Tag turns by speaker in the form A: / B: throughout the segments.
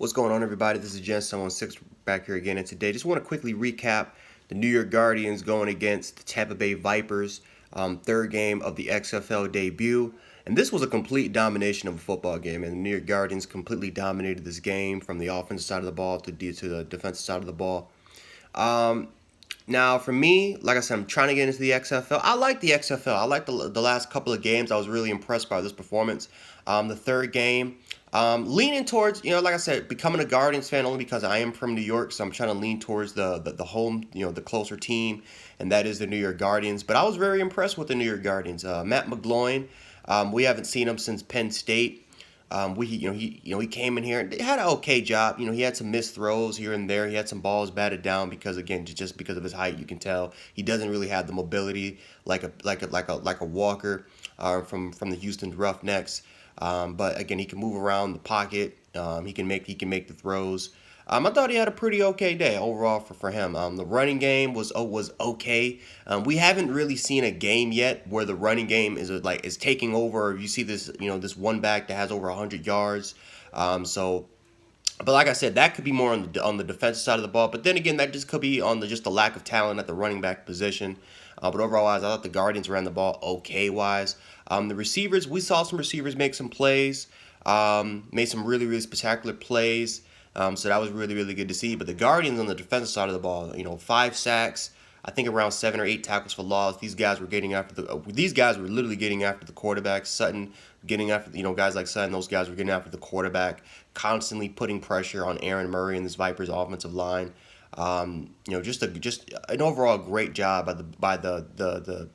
A: What's going on, everybody? This is Gen716 back here again, and today just want to quickly recap the New York Guardians going against the Tampa Bay Vipers, third game of the XFL debut. And this was a complete domination of a football game, and the New York Guardians completely dominated this game from the offensive side of the ball to the defensive side of the ball. Now, for me, like I said, I'm trying to get into the XFL. I like the XFL. I like the last couple of games. I was really impressed by this performance. The third game, leaning towards, like I said, becoming a Guardians fan only because I am from New York, so I'm trying to lean towards the home, the closer team, and that is the New York Guardians. But I was very impressed with the New York Guardians. Matt McGloin, we haven't seen him since Penn State. He came in here and had an okay job. He had some missed throws here and there. He had some balls batted down because, again, just because of his height, you can tell he doesn't really have the mobility like a Walker from the Houston Roughnecks. But again, he can move around the pocket. He can make the throws. I thought he had a pretty okay day overall for him. The running game was okay. We haven't really seen a game yet where the running game is taking over. You see this one back that has over 100 yards. But like I said, that could be more on the defensive side of the ball. But then again, that just could be on just the lack of talent at the running back position. But overall wise, I thought the Guardians ran the ball okay wise. The receivers, we saw some receivers make some plays, made some really spectacular plays. So that was really good to see. But the Guardians on the defensive side of the ball, 5 sacks, I think around 7 or 8 tackles for loss. These guys were literally getting after the quarterback. Sutton getting after, guys like Sutton. Those guys were getting after the quarterback, constantly putting pressure on Aaron Murray and this Vipers offensive line. Just an overall great job by the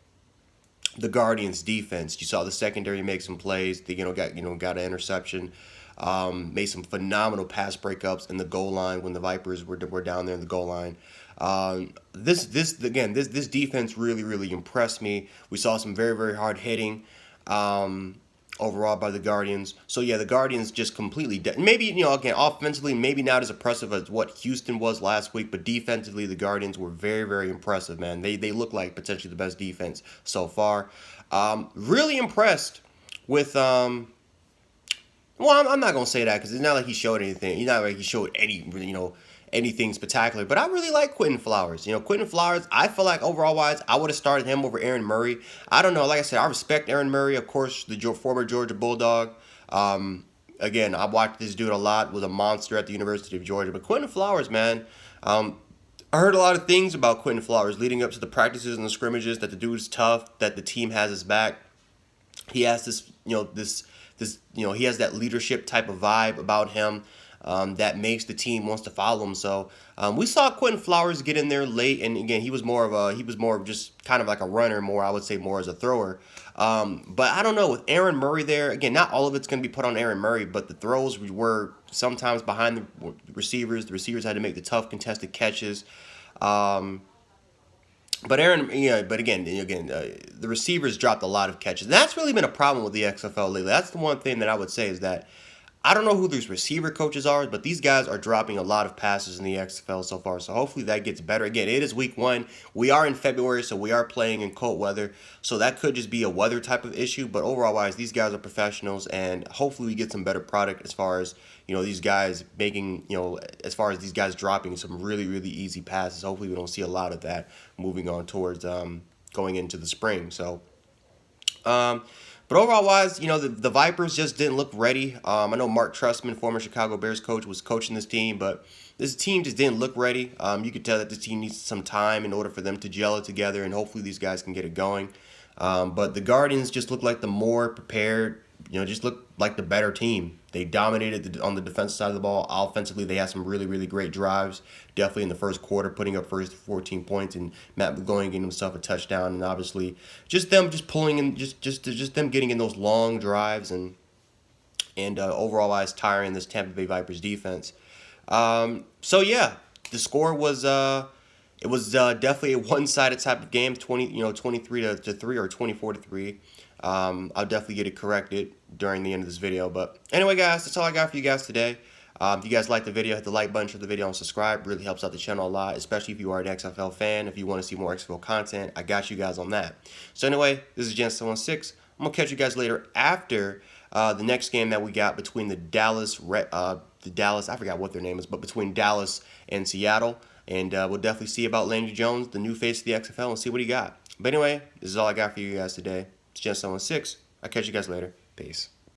A: Guardians defense. You saw the secondary make some plays. They got an interception. Made some phenomenal pass breakups in the goal line when the Vipers were down there in the goal line. This defense really impressed me. We saw some very hard hitting overall by the Guardians. So yeah, the Guardians just completely maybe again offensively maybe not as impressive as what Houston was last week, but defensively the Guardians were very impressive, man. They look like potentially the best defense so far. Really impressed with well, I'm not gonna say that because it's not like he showed anything. He's not like he showed anything spectacular. But I really like Quentin Flowers. Quentin Flowers. I feel like overall wise, I would have started him over Aaron Murray. I don't know. Like I said, I respect Aaron Murray, of course, the former Georgia Bulldog. Again, I watched this dude a lot. Was a monster at the University of Georgia. But Quentin Flowers, man. I heard a lot of things about Quentin Flowers leading up to the practices and the scrimmages. That the dude's tough. That the team has his back. He has this, he has that leadership type of vibe about him that makes the team wants to follow him. So we saw Quentin Flowers get in there late, and again, he was more of just kind of like a runner, more I would say more as a thrower. But I don't know, with Aaron Murray there, again, not all of it's going to be put on Aaron Murray, but the throws were sometimes behind the receivers. The receivers had to make the tough contested catches. But again, the receivers dropped a lot of catches. And that's really been a problem with the XFL lately. That's the one thing that I would say is that I don't know who these receiver coaches are, but these guys are dropping a lot of passes in the XFL so far. So hopefully that gets better. Again, it is week 1. We are in February, so we are playing in cold weather. So that could just be a weather type of issue. But overall wise, these guys are professionals, and hopefully we get some better product as far as these guys making as far as these guys dropping some really easy passes. Hopefully we don't see a lot of that moving on towards going into the spring. So. But overall wise, the Vipers just didn't look ready. I know Mark Trestman, former Chicago Bears coach, was coaching this team, but this team just didn't look ready. You could tell that this team needs some time in order for them to gel it together, and hopefully these guys can get it going. But the Guardians just look like the more prepared, just look like the better team. They dominated on the defensive side of the ball. Offensively, they had some really great drives. Definitely in the first quarter, putting up first 14 points, and Matt McGloin getting himself a touchdown. And obviously, just them pulling in, just them getting in those long drives, and overall wise tiring this Tampa Bay Vipers defense. So yeah, the score was it was definitely a one-sided type of game, 23 to 3 or 24 to 3. I'll definitely get it corrected during the end of this video. But anyway, guys, that's all I got for you guys today. If you guys like the video, hit the like button, share the video, and subscribe. Really helps out the channel a lot, especially if you are an XFL fan. If you want to see more XFL content, I got you guys on that. So anyway, this is Gen716. I'm going to catch you guys later after the next game that we got between the Dallas, I forgot what their name is, but between Dallas and Seattle. And we'll definitely see about Landry Jones, the new face of the XFL, and see what he got. But anyway, this is all I got for you guys today. It's Gen 76. I'll catch you guys later. Peace.